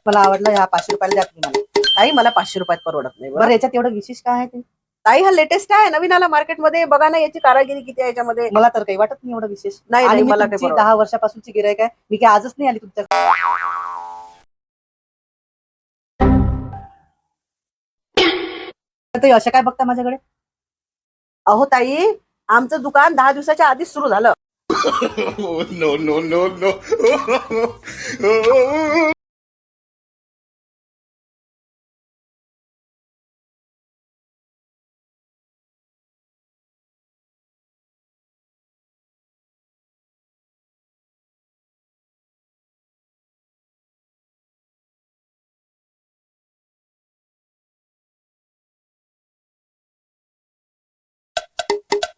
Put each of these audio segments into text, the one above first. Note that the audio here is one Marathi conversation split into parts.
मला आवडलं. ह्या 500 रुपयाला द्या तुम्ही मला. ताई मला 500 रुपयात परवडत नाही बरं याच्यात एवढं विशेष काय आहे ते? ताई हा लेटेस्ट आहे, नवीन आला मार्केटमध्ये. बघा ना याची कारागिरी किती आहे याच्यामध्ये. मला तर काही वाटत नाही एवढं विशेष. नाही आणि मी मला तुमची काही 10 वर्षापासूनची गिराईक आहे. मी काय आजच नाही आली तुमच्या. तर अशा काय बघता माझ्याकडे? अहो ताई, आमचं दुकान 10 दिवसाच्या आधीच सुरू झालं. No no no no.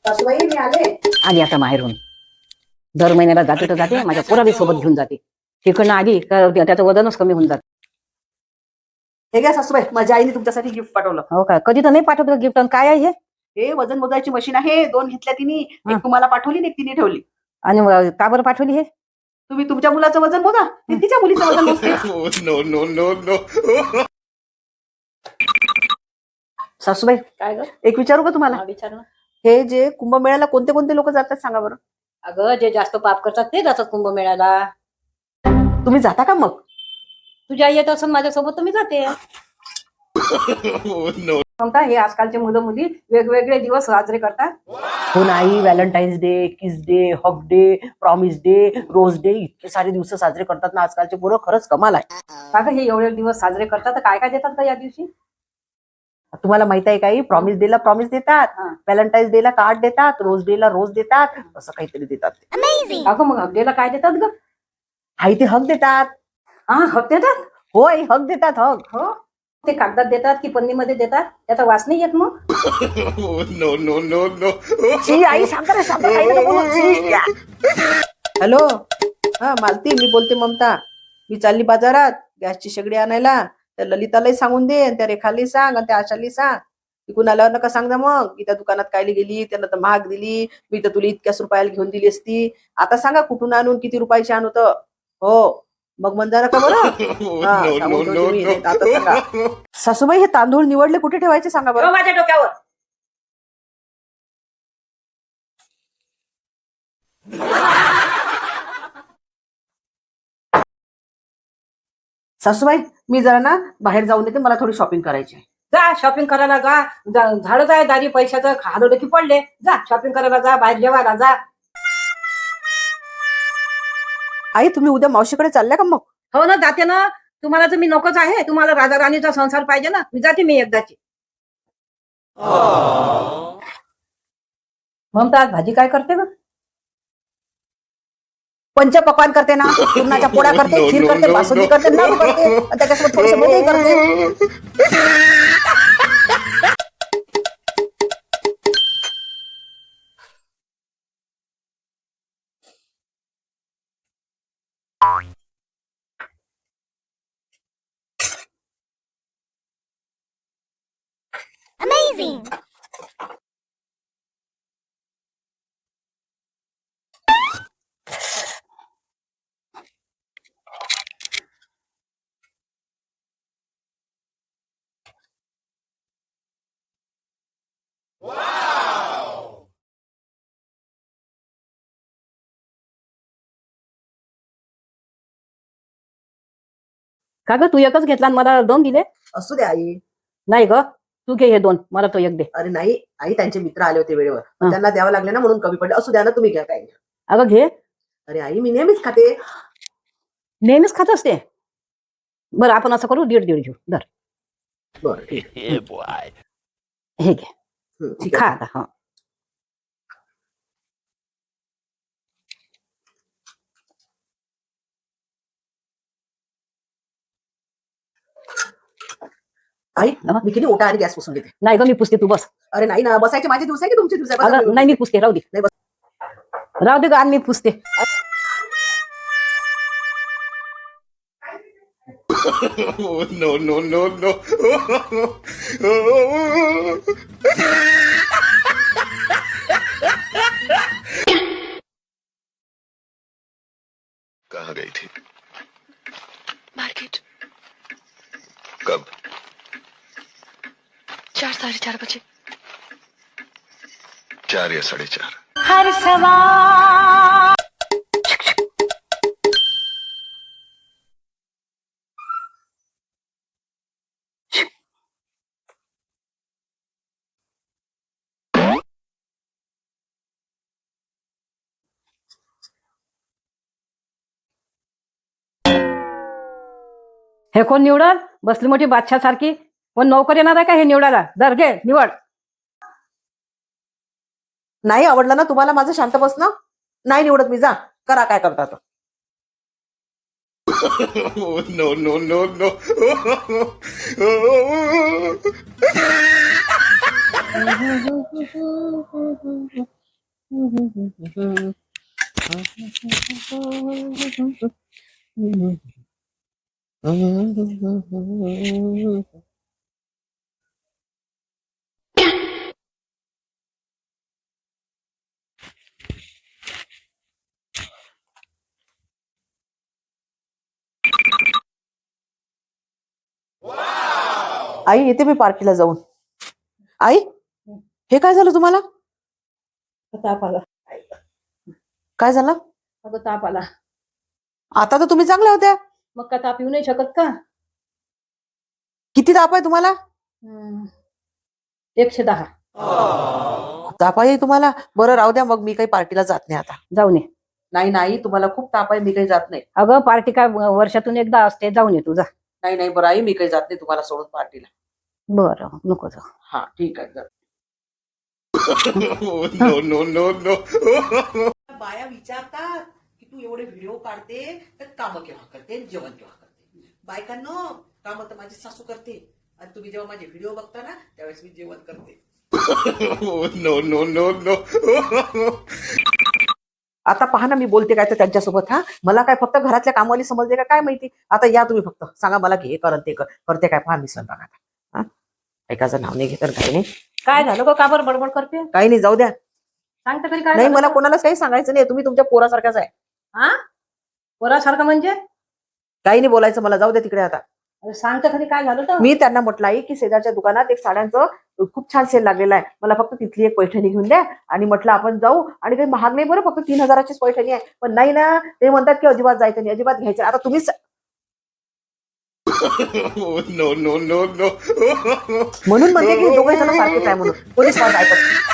सासूबाई मी आले. आली आता माहेरून. दर महिन्याला जाते तर जाते, माझ्या पोराबी सोबत घेऊन जाते. तिकडनं आली का त्याचं वजनच कमी होऊन जाते. हे घ्या सासूबाई, माझ्या आईने तुमच्यासाठी गिफ्ट पाठवलं. हो का? कधी तर नाही पाठवत गिफ्ट. काय आहे हे? हे वजन मोजायची मशीन आहे. 2 घेतल्या तिने. एक तुम्हाला पाठवली आणि एक तिने ठेवली. आणि का बरं पाठवली हे? तुम्ही तुमच्या मुलाचं वजन मोजा, ती तिच्या मुलीचं वजन मोजते. No no no no. सासूबाई काय ग? एक विचारू का तुम्हाला? विचार ना. हे जे कुंभमेळ्याला कोणते कोणते लोक जातात सांगा बरं. अगं जे जास्त पाप करतात ते जातात कुंभमेळ्याला. तुम्ही जाता का मग? तुझी आई येत असून माझ्यासोबत तर मी जाते. ममता, हे आजकालचे मुलं मुली वेगवेगळे दिवस साजरे करतात. हो नाही, Valentine's day, kiss day, hug day, promise day, rose day, इतके सारे दिवस साजरे करतात ना आजकालचे पोरं. खरंच कमाल आहे. का ग हे एवढे दिवस साजरे करतात तर काय काय देतात का या दिवशी? तुम्हाला माहित आहे काही? प्रॉमिस डेला प्रॉमिस देतात, व्हॅलेंटाईन्स डेला कार्ड देतात, रोज डेला रोज देतात, असं काहीतरी देतात. का ग मग हगडेला काय देतात ग? आई ते हग देतात. हग देतात? होय, हग देतात. हग. हो. ते कागदात देतात की पन्नीमध्ये देतात? त्याचा वास नाही येत मग? No no no no. शी, आई शांत रे, शांत. काही नका बोलू. शी. हॅलो, हा मालती, मी बोलते ममता. मी चालली बाजारात गॅसची शेगडी आणायला. त्या ललितालाही सांगून दे, त्या रेखालाही सांग, आणि त्या आशालाही सांग. तिकून आल्यावर नका सांगता मग की त्या दुकानात कायली गेली, त्यानं तर महाग दिली, मी तर तुला इतक्याच रुपयाला घेऊन दिली असती. आता सांगा कुठून आणून किती रुपयाची आणू तर. हो मग म्हणजा नका बरं. हा, सांगून ठेवते मी. नाही तर आता सांगा. सासूबाई हे तांदूळ निवडले कुठे ठेवायचे सांगा बरं. माझ्या डोक्यावर. सासूबाई मी जरा ना बाहेर जाऊन येते, मला थोडी शॉपिंग करायची आहे. जा शॉपिंग करायला जा. झाडच आहे दारी पैशाचं, खादोडं की पडले. जा शॉपिंग करायला जा, बाहेर जेवायला जा. आई तुम्ही उद्या मावशीकडे चालल्या का मग? हो ना, जाते ना. तुम्हाला तर मी नकोच आहे. तुम्हाला राजा राणीचा संसार पाहिजे ना. मी जाते मी एकदाची. ममता आज भाजी काय करते ग? पंचपक्वान करते ना. पुरणाच्या पोळ्या करते, खीर करते, बासुंदी करते, लाडू करते, आणि त्याच्यासोबत थोडंसं मोदकही करते. का ग तू एकच घेतला आणि मला 2 दिले? असू दे आई. नाही ग, तू घे हे 2, मला तो 1 दे. अरे नाही आई, त्यांचे मित्र आले होते वेळेवर, त्यांना द्यावं लागले ना म्हणून कमी पडले. असू द्या ना, तुम्ही घ्या काय. अगं घे. अरे आई मी नेहमीच खाते. नेहमीच खात असते. बरं आपण असं करू, 1.5 घेऊ. धर. बरं ठीक आहे. हे घे, ठीक खा आहे. आता. हा आई मी किती ओटा आणि गॅस पुसून घेते. नाही ग, मी पुसते, तू बस. अरे नाही ना, बसायचे माझे दिवस आहे की तुमचे दिवस आहे? अगं नाही, मी पुसते, राहू दे. नाही, बस. राहू दे ग, आणि मी पुसते. No no no no. कहाँ गई थी? मार्केट। 4 4:30 बजे 4 या 4:30. हर सवाल हे कोण निवडल? बसली मोठी बादशाह सारखी. कोण नोकर येणार आहे का हे निवडायला? दर घे निवड. नाही आवडलं ना तुम्हाला माझं शांत बसणं? नाही निवडत मी. जा करा काय करता तो. No, no, no, no. आई येते मी पार्टीला जाऊन. आई हे काय झालं तुम्हाला? ताप आला. काय झालं? अगं ताप आला. आता तर तुम्ही चांगल्या होत्या. मग का ताप येऊ नाही शकत का? किती ताप आहे तुम्हाला? 110. ताप आहे तुम्हाला? बरं राहू द्या मग, मी काही पार्टीला जात नाही आता. जाऊन ये. नाही नाही तुम्हाला खूप ताप आहे, मी काही जात नाही. अगं पार्टी काय वर्षातून एकदा असते. जाऊन ये तुझा. नाही नाही बरं आई, मी काही जात नाही तुम्हाला सोडून पार्टीला. बरं नको जाऊ. हा ठीक आहे. जा. No, no, no, no. बाया विचारतात की तू एवढे व्हिडिओ काढते तर कामं केव्हा करते, जेवण केव्हा करते. बायकांनो, कामं तर माझी सासू करते आणि तुम्ही जेव्हा माझे व्हिडिओ बघता ना त्यावेळेस मी जेवण करते. No, no, no, no. आता पहा ना मी बोलते काय तर त्यांच्यासोबत. हा मला काय फक्त घरातल्या कामवाली समजले का काय माहिती. आता या तुम्ही फक्त सांगा मला की हे कर ते कर. करते काय पहा मी स्वयंपाक आता. हा एकाचं नाव नाही घेत काही नाही. काय झालं गं? का बरं बडबड करते? काही नाही जाऊ द्या. सांगता तरी काय नाही झालं? मला कोणालाच काही सांगायचं नाही. तुम्ही तुमच्या पोरासारख्याच आहे. हा पोरासारखं म्हणजे? काही नाही बोलायचं मला. जाऊ द्या तिकडे आता. अरे सांगता तरी काय झालं तर? मी त्यांना म्हटलं आहे की शेजारच्या दुकानात एक साड्यांचं खूप छान सेल लागलेला आहे, मला फक्त तिथली एक पैठणी घेऊन द्या. आणि म्हटलं आपण जाऊ. आणि काही महाग नाही बरं, फक्त 3000चीच पैठणी आहे. पण नाही ना, ते म्हणतात की अजिबात जायचं नाही, अजिबात घ्यायचं. आता तुम्हीच No, no, no, no. म्हणून म्हणते की दोघे जण सारखेच आहे म्हणून. पोलीस वाज ऐकत